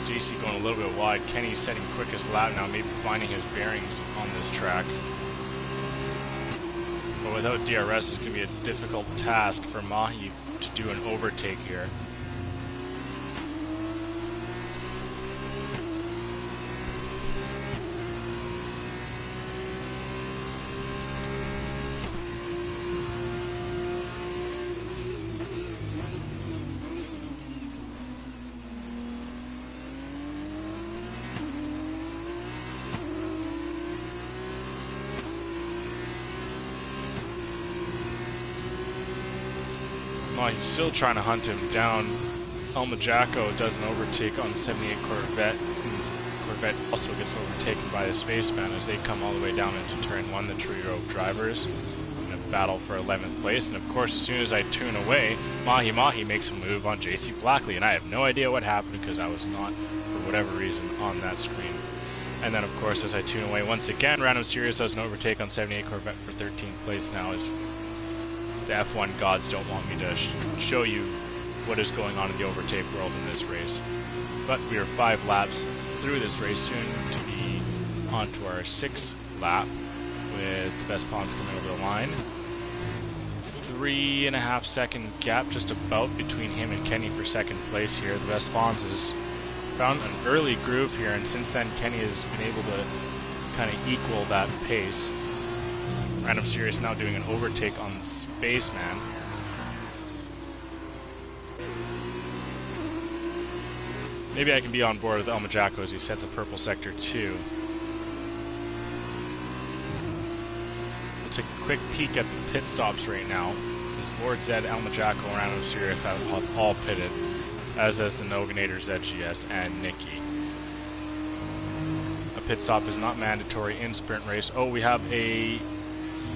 JC going a little bit wide. Kenny setting quickest lap now, maybe finding his bearings on this track. But without DRS, it's going to be a difficult task for Mahi to do an overtake here. He's still trying to hunt him down. Elma Jacko does an overtake on the 78 Corvette. And Corvette also gets overtaken by the Spaceman as they come all the way down into turn 1, the trio of drivers, in a battle for 11th place. And of course, as soon as I tune away, Mahi Mahi makes a move on JC Blackley, and I have no idea what happened because I was not, for whatever reason, on that screen. And then of course, as I tune away once again, Random Series does an overtake on 78 Corvette for 13th place now, as the F1 gods don't want me to show you what is going on in the overtake world in this race. But we are 5 laps through this race, soon to be onto our 6th lap, with the best pawns coming over the line. 3.5 second gap just about between him and Kenny for 2nd place here. The best pawns has found an early groove here, and since then Kenny has been able to kind of equal that pace. Random Series now doing an overtake on the Spaceman. Maybe I can be on board with Elma Jacko as he sets a purple Sector 2. We'll take a quick peek at the pit stops right now. As LordZedd, Elma Jacko, and Random Series have all pitted, as does the Noganator, ZGS, and Nicky. A pit stop is not mandatory in sprint race. Oh, we have a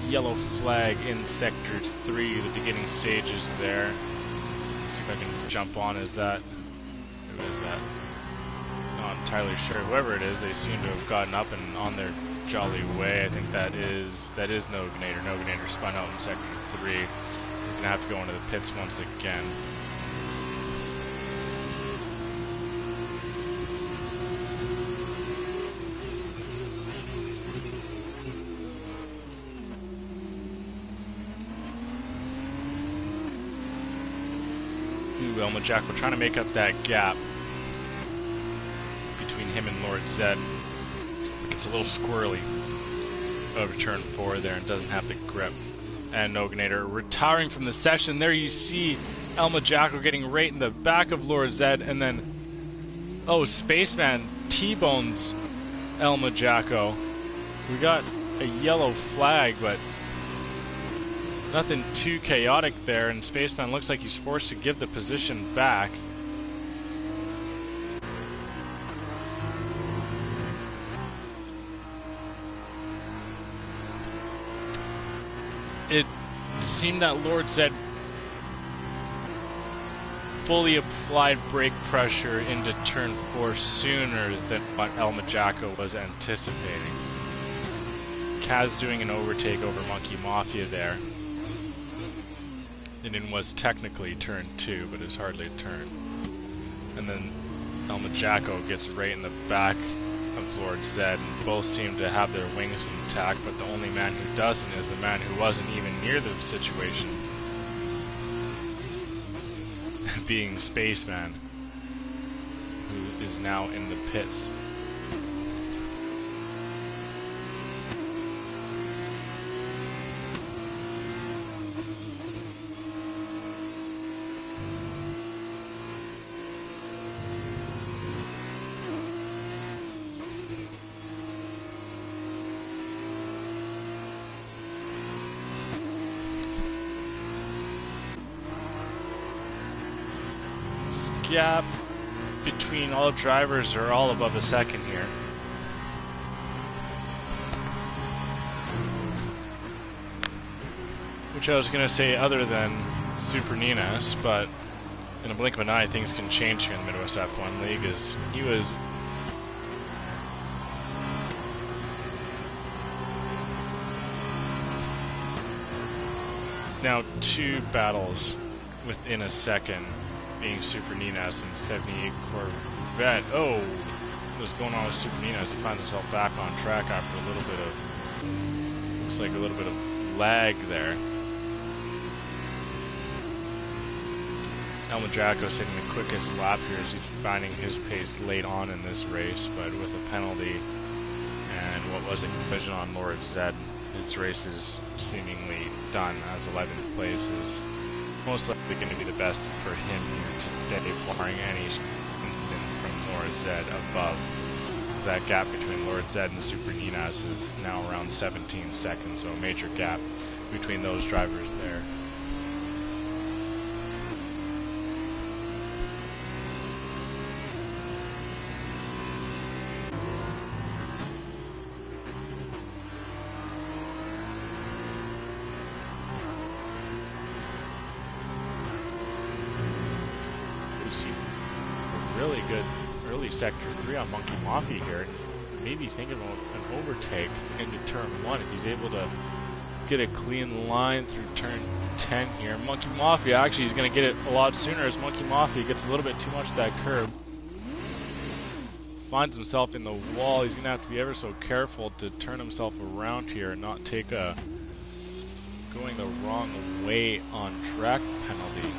yellow flag in Sector 3, the beginning stages there. Let's see if I can jump on. Is that... who is that? Not entirely sure. Whoever it is, they seem to have gotten up and on their jolly way. I think that is Noganator. Noganator spun out in sector 3. He's gonna have to go into the pits once again. Ooh, Elma Jack, we're trying to make up that gap between him and LordZedd. It's a little squirrely over turn 4 there and doesn't have the grip. And Noganator retiring from the session. There you see Elma Jacko getting right in the back of LordZedd, and then, oh, Spaceman T-bones Elma Jacko. We got a yellow flag, but nothing too chaotic there, and Spaceman looks like he's forced to give the position back. It seemed that LordZedd fully applied brake pressure into turn 4 sooner than what Elma Jacko was anticipating. Kaz doing an overtake over Monkey Mafia there. And it was technically turn 2, but it's hardly a turn. And then Elma Jacko gets right in the back of LordZedd, and both seem to have their wings intact, but the only man who doesn't is the man who wasn't even near the situation, being Spaceman, who is now in the pits. Gap between all drivers are all above a second here. Which I was going to say other than Super Ninas, but in a blink of an eye things can change here in the Midwest F1 League, as he was now 2 battles within a second, being Super Ninas and 78 Corvette. Oh, what's going on with Super Ninas? He finds himself back on track after a little bit of, looks like a little bit of lag there. Elma Jacko taking the quickest lap here as he's finding his pace late on in this race, but with a penalty and what was a collision on LordZedd, his race is seemingly done, as 11th place is most likely going to be the best for him here today, barring any incident from LordZedd above. As that gap between LordZedd and Super Ninas is now around 17 seconds, so a major gap between those drivers there. Really good early sector 3 on Monkey Mafia here. Maybe thinking about an overtake into turn 1 if he's able to get a clean line through turn 10 here. Monkey Mafia actually is going to get it a lot sooner, as Monkey Mafia gets a little bit too much of that curb. Finds himself in the wall. He's going to have to be ever so careful to turn himself around here and not take a going the wrong way on track penalty.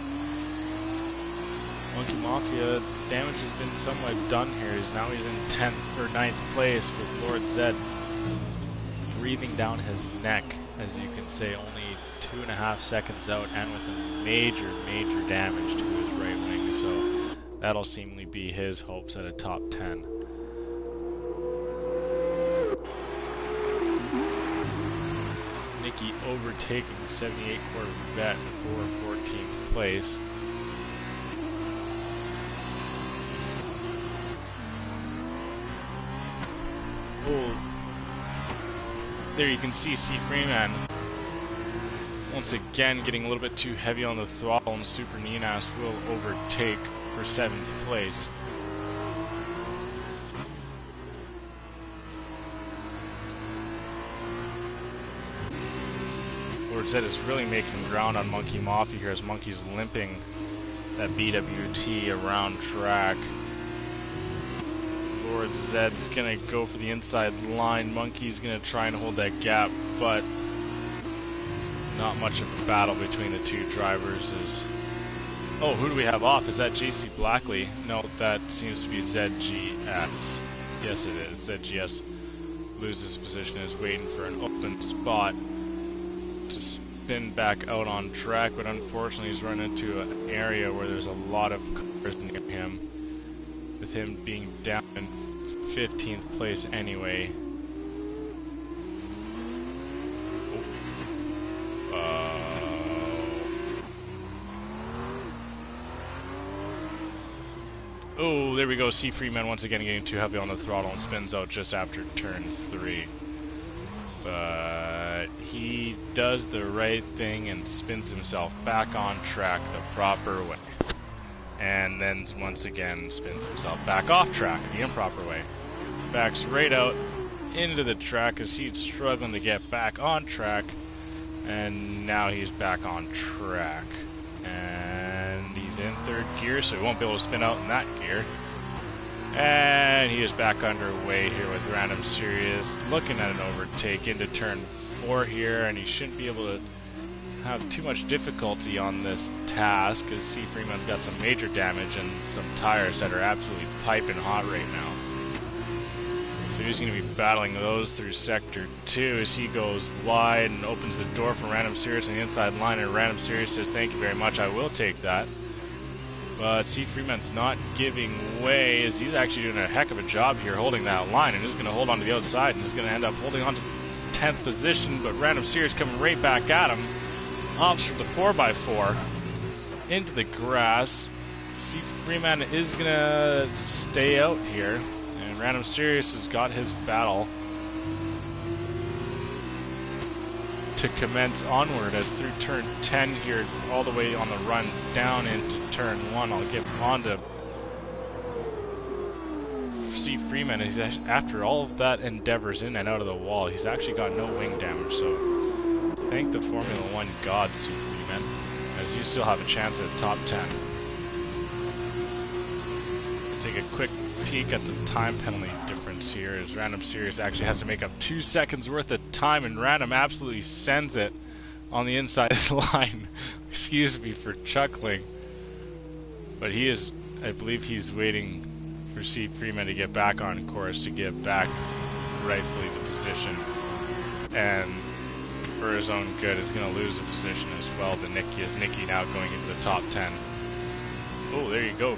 Monkey Mafia, damage has been somewhat done here. Now he's in 10th or 9th place with LordZedd breathing down his neck, as you can say, only 2.5 seconds out, and with a major damage to his right wing. So that'll seemingly be his hopes at a top 10. Nicky overtaking 78 Corvette for 14th place. There you can see C. Freeman once again getting a little bit too heavy on the throttle, and Super Ninas will overtake for 7th place. LordZedd is really making ground on Monkey Mafia here as Monkey's limping that BWT around track. LordZedd's gonna go for the inside line. Monkey's gonna try and hold that gap, but not much of a battle between the two drivers. Oh, who do we have off? Is that JC Blackley? No, that seems to be ZGS. Yes, it is. ZGS loses position, is waiting for an open spot to spin back out on track, but unfortunately he's run into an area where there's a lot of cars near him, with him being down in 15th place anyway. Oh, there we go. C. Freeman once again getting too heavy on the throttle and spins out just after turn 3. But he does the right thing and spins himself back on track the proper way. And then once again spins himself back off track the improper way. Backs right out into the track as he's struggling to get back on track. And now he's back on track. And he's in 3rd gear, so he won't be able to spin out in that gear. And he is back underway here with Random Serious, looking at an overtake into turn 4 here, and he shouldn't be able to have too much difficulty on this task, because C. Freeman's got some major damage and some tires that are absolutely piping hot right now. So he's going to be battling those through Sector 2 as he goes wide and opens the door for Random Serious on the inside line, and Random Serious says, "Thank you very much, I will take that." But C. Freeman's not giving way as he's actually doing a heck of a job here holding that line, and is going to hold on to the outside and is going to end up holding on to 10th position, but Random Serious coming right back at him. Offs from the 4x4 into the grass. C. Freeman is going to stay out here. Random Serious has got his battle to commence onward as through turn 10 here, all the way on the run down into turn 1. I'll get on to C. Freeman. He's after all of that endeavors in and out of the wall, he's actually got no wing damage, so thank the Formula 1 god, C. Freeman, as you still have a chance at top 10. Take a quick peek at the time penalty difference here as Random Serious actually has to make up 2 seconds worth of time, and Random absolutely sends it on the inside line. Excuse me for chuckling, but he is, I believe he's waiting for C. Freeman to get back on course to get back rightfully the position, and for his own good is going to lose a position as well to Nicky, as Nicky now going into the top 10. Oh, there you go.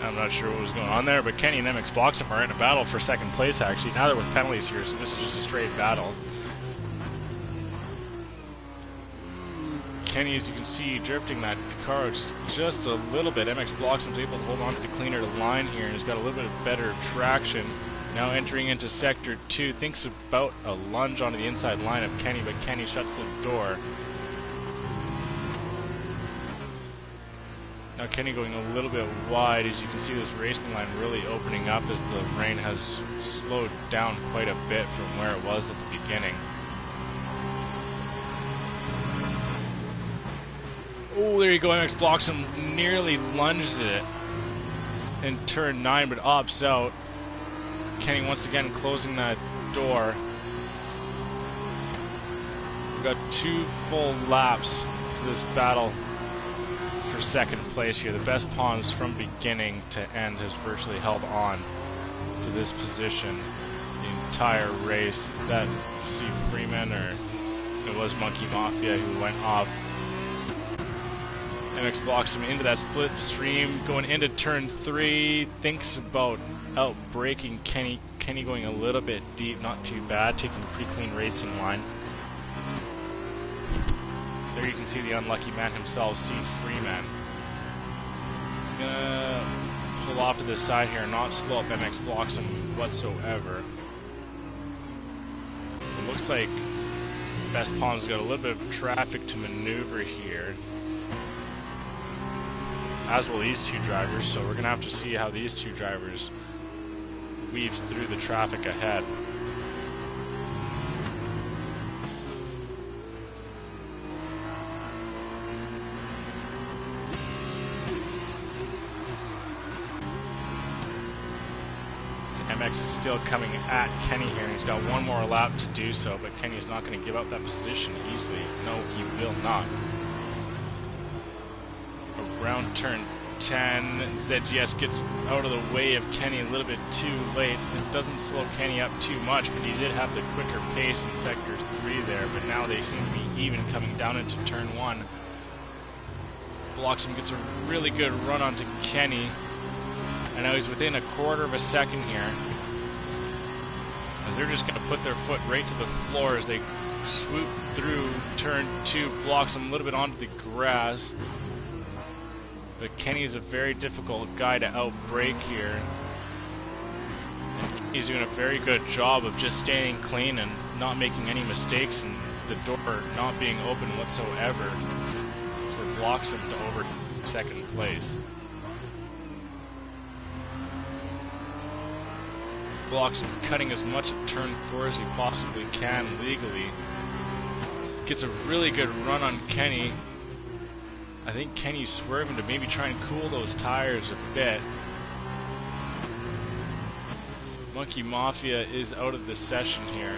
I'm not sure what was going on there, but Kenny and MX Bloxham are in a battle for 2nd place actually. Now they're with penalties here, so this is just a straight battle. Kenny, as you can see, drifting that car just a little bit. MX Bloxham's able to hold on to the cleaner line here and has got a little bit of better traction. Now entering into Sector 2, thinks about a lunge onto the inside line of Kenny, but Kenny shuts the door. Now Kenny going a little bit wide, as you can see this racing line really opening up as the rain has slowed down quite a bit from where it was at the beginning. Oh, there you go, MX Bloxham nearly lunges it in turn 9, but opts out. Kenny once again closing that door. We've got 2 full laps to this battle for 2nd place here. The best pawns from beginning to end has virtually held on to this position the entire race. Is that C. Freeman, or it was Monkey Mafia who went off? MX Bloxham into that split stream, going into turn 3, thinks about out-braking Kenny. Kenny going a little bit deep, not too bad, taking a pretty clean racing line. There you can see the unlucky man himself, C. Freeman. He's gonna pull off to this side here and not slow up MX Bloxham whatsoever. It looks like Best Palm's got a little bit of traffic to maneuver here, as will these 2 drivers, so we're gonna have to see how these 2 drivers weaves through the traffic ahead. MX is still coming at Kenny here, and he's got one more lap to do so, but Kenny is not going to give up that position easily. No, he will not. Around turn 10, ZGS gets out of the way of Kenny a little bit too late. It doesn't slow Kenny up too much, but he did have the quicker pace in sector 3 there, but now they seem to be even coming down into turn 1. Blocks him, gets a really good run onto Kenny. And now he's within a quarter of a second here, as they're just going to put their foot right to the floor as they swoop through turn 2, blocks him a little bit onto the grass. But Kenny's a very difficult guy to outbrake here. And he's doing a very good job of just staying clean and not making any mistakes, and the door not being open whatsoever, so blocks him to over second place. Blocks him cutting as much at turn 4 as he possibly can legally. Gets a really good run on Kenny. I think Kenny's swerving to maybe try and cool those tires a bit. Monkey Mafia is out of the session here.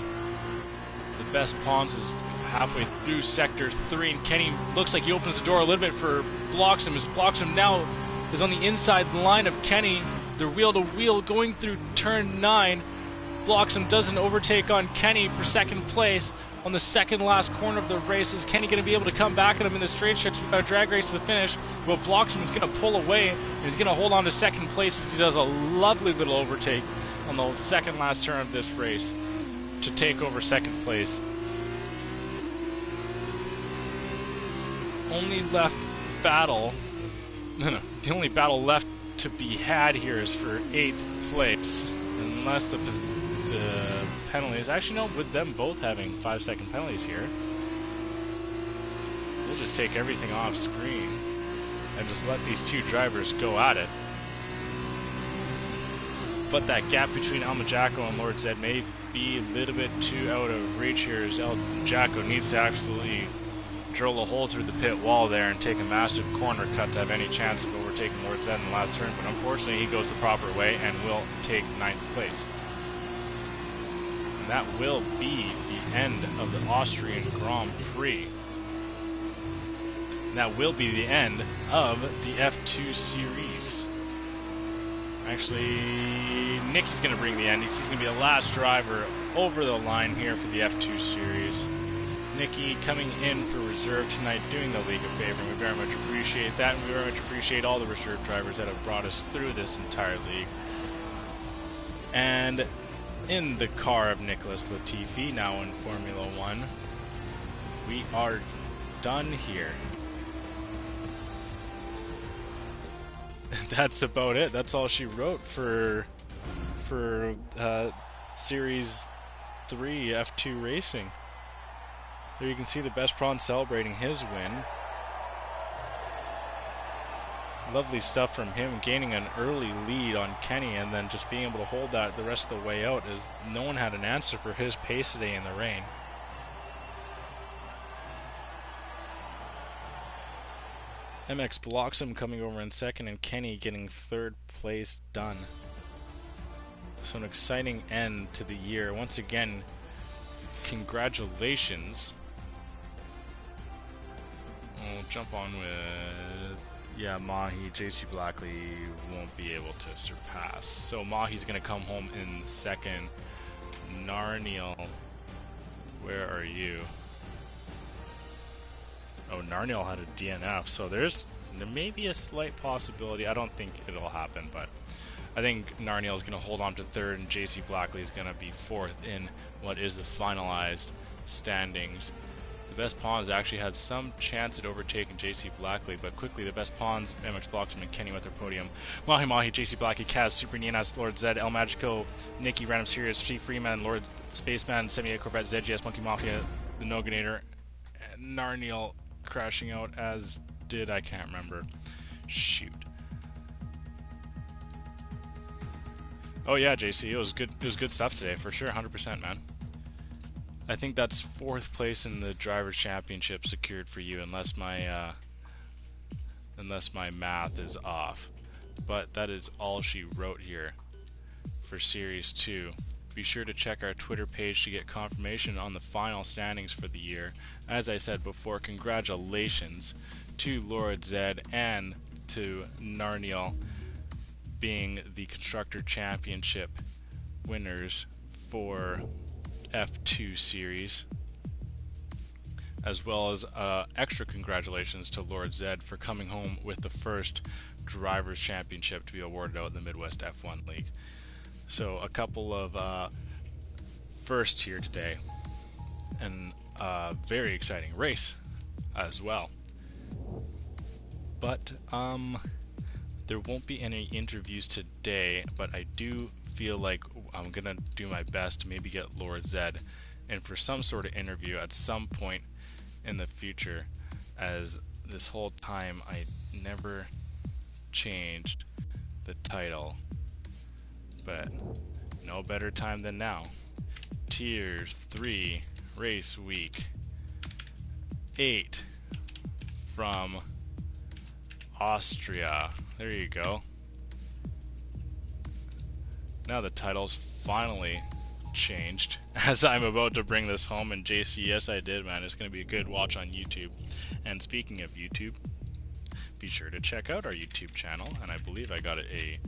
The best Pawns is halfway through sector 3, and Kenny looks like he opens the door a little bit for Bloxham, as Bloxham now is on the inside line of Kenny. They're wheel to wheel going through turn 9. Bloxham does an overtake on Kenny for second place on the second last corner of the race. Is Kenny going to be able to come back at him in the straight stretch without a drag race to the finish? Well, Bloxham is going to pull away, and he's going to hold on to second place as he does a lovely little overtake on the second last turn of this race to take over second place. Only left battle, the only battle left to be had here is for 8th place, unless the penalties, actually no, with them both having 5-second penalties here, we'll just take everything off screen and just let these two drivers go at it. But that gap between El Majacco and LordZedd may be a little bit too out of reach here, as El Majacco needs to absolutely drill a hole through the pit wall there and take a massive corner cut to have any chance of overtaking LordZedd in the last turn, but unfortunately he goes the proper way and will take 9th place. And that will be the end of the Austrian Grand Prix. And that will be the end of the F2 series. Actually, Nicky's going to bring the end. He's going to be the last driver over the line here for the F2 series. Nicky coming in for reserve tonight, doing the league a favor, and we very much appreciate that, and we very much appreciate all the reserve drivers that have brought us through this entire league. And in the car of Nicholas Latifi, now in Formula 1, we are done here. That's about it. That's all she wrote for Series 3 F2 Racing. There you can see the best prawn celebrating his win. Lovely stuff from him, gaining an early lead on Kenny and then just being able to hold that the rest of the way out, as no one had an answer for his pace today in the rain. MX Bloxham coming over in second, and Kenny getting 3rd place done. So an exciting end to the year. Once again, congratulations. We'll jump on with, yeah, Mahi. JC Blackley won't be able to surpass. So Mahi's going to come home in second. Narniel, where are you? Oh, Narniel had a DNF, so there may be a slight possibility. I don't think it'll happen, but I think Narniel is going to hold on to 3rd, and JC Blackley is going to be 4th in what is the finalized standings. The best pawns actually had some chance at overtaking JC Blackley, but quickly the best pawns, MX Bloxham and Kenny with their podium. Mahi Mahi, JC Blackley, Kaz, Super Ninas, LordZedd, El Magico, Nicky, Random Serious, Chief Freeman, Lord Spaceman, 78 Corvette, ZGS, Monkey Mafia, the Noganator, and Narniel crashing out, as did, I can't. remember. Shoot. Oh yeah, JC, it was good. It was good stuff today for sure, 100%, man. I think that's 4th place in the Drivers' Championship secured for you, unless my math is off. But that is all she wrote here for Series 2. Be sure to check our Twitter page to get confirmation on the final standings for the year. As I said before, congratulations to LordZedd and to Narniel being the Constructor Championship winners for F2 series, as well as extra congratulations to LordZedd for coming home with the first Drivers' Championship to be awarded out in the Midwest F1 League. So a couple of firsts here today, and a very exciting race as well. But there won't be any interviews today, but I do feel like I'm gonna do my best to maybe get LordZedd in for some sort of interview at some point in the future, as this whole time I never changed the title. But no better time than now. Tier 3 race week 8 from Austria. There you go. Now the title's finally changed as I'm about to bring this home. And JC, yes I did, man. It's going to be a good watch on YouTube. And speaking of YouTube, be sure to check out our YouTube channel. And I believe I got a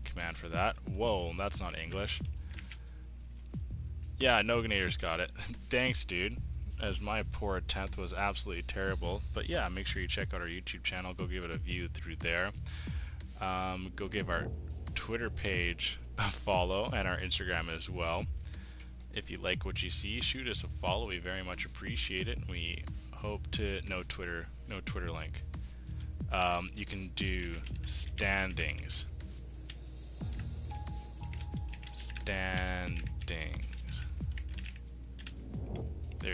command for that. Whoa, that's not English. Yeah, Noganator's got it. Thanks, dude, as my poor attempt was absolutely terrible. But yeah, make sure you check out our YouTube channel. Go give it a view through there. Go give our Twitter page a follow and our Instagram as well. If you like what you see, shoot us a follow. We very much appreciate it. We hope to no Twitter link. You can do standings. There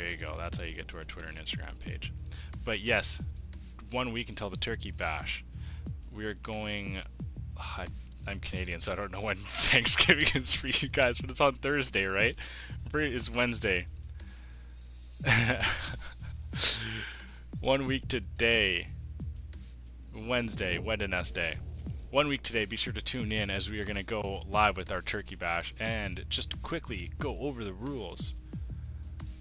you go. That's how you get to our Twitter and Instagram page. But yes, 1 week until the Turkey Bash. We're going... I'm Canadian, so I don't know when Thanksgiving is for you guys, but it's on Thursday, right? It's Wednesday. 1 week today. Wednesday, Wednesday. 1 week today, be sure to tune in as we are going to go live with our Turkey Bash and just quickly go over the rules.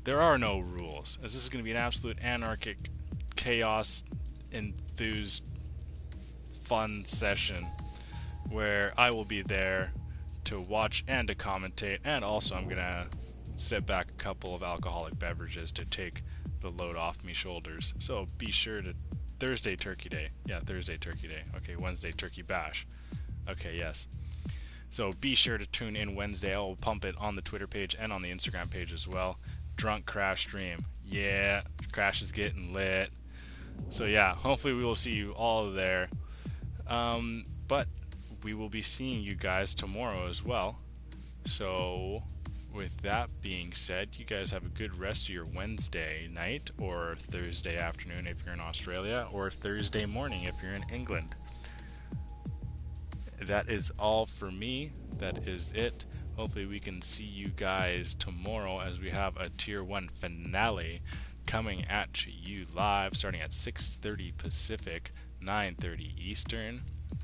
There are no rules, as this is going to be an absolute anarchic, chaos, enthused, fun session where I will be there to watch and to commentate, and also I'm going to sit back a couple of alcoholic beverages to take the load off me shoulders. So be sure to... Thursday Turkey Day. Yeah, Thursday Turkey Day. Okay, Wednesday Turkey Bash. Okay, yes. So be sure to tune in Wednesday. I will pump it on the Twitter page and on the Instagram page as well. Drunk Crash stream. Yeah, Crash is getting lit. So yeah, hopefully we will see you all there. But we will be seeing you guys tomorrow as well. So with that being said, you guys have a good rest of your Wednesday night, or Thursday afternoon if you're in Australia, or Thursday morning if you're in England. That is all for me. That is it. Hopefully we can see you guys tomorrow as we have a Tier 1 finale coming at you live starting at 6:30 Pacific, 9:30 Eastern,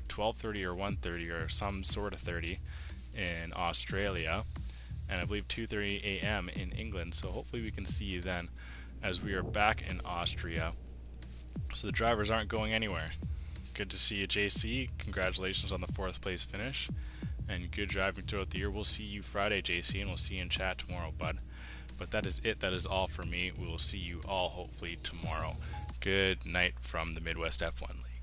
12:30 or 1:30 or some sort of 30 in Australia, and I believe 2:30 a.m. in England. So hopefully we can see you then as we are back in Austria. So the drivers aren't going anywhere. Good to see you, JC. Congratulations on the 4th place finish. And good driving throughout the year. We'll see you Friday, JC, and we'll see you in chat tomorrow, bud. But that is it. That is all for me. We will see you all hopefully tomorrow. Good night from the Midwest F1 League.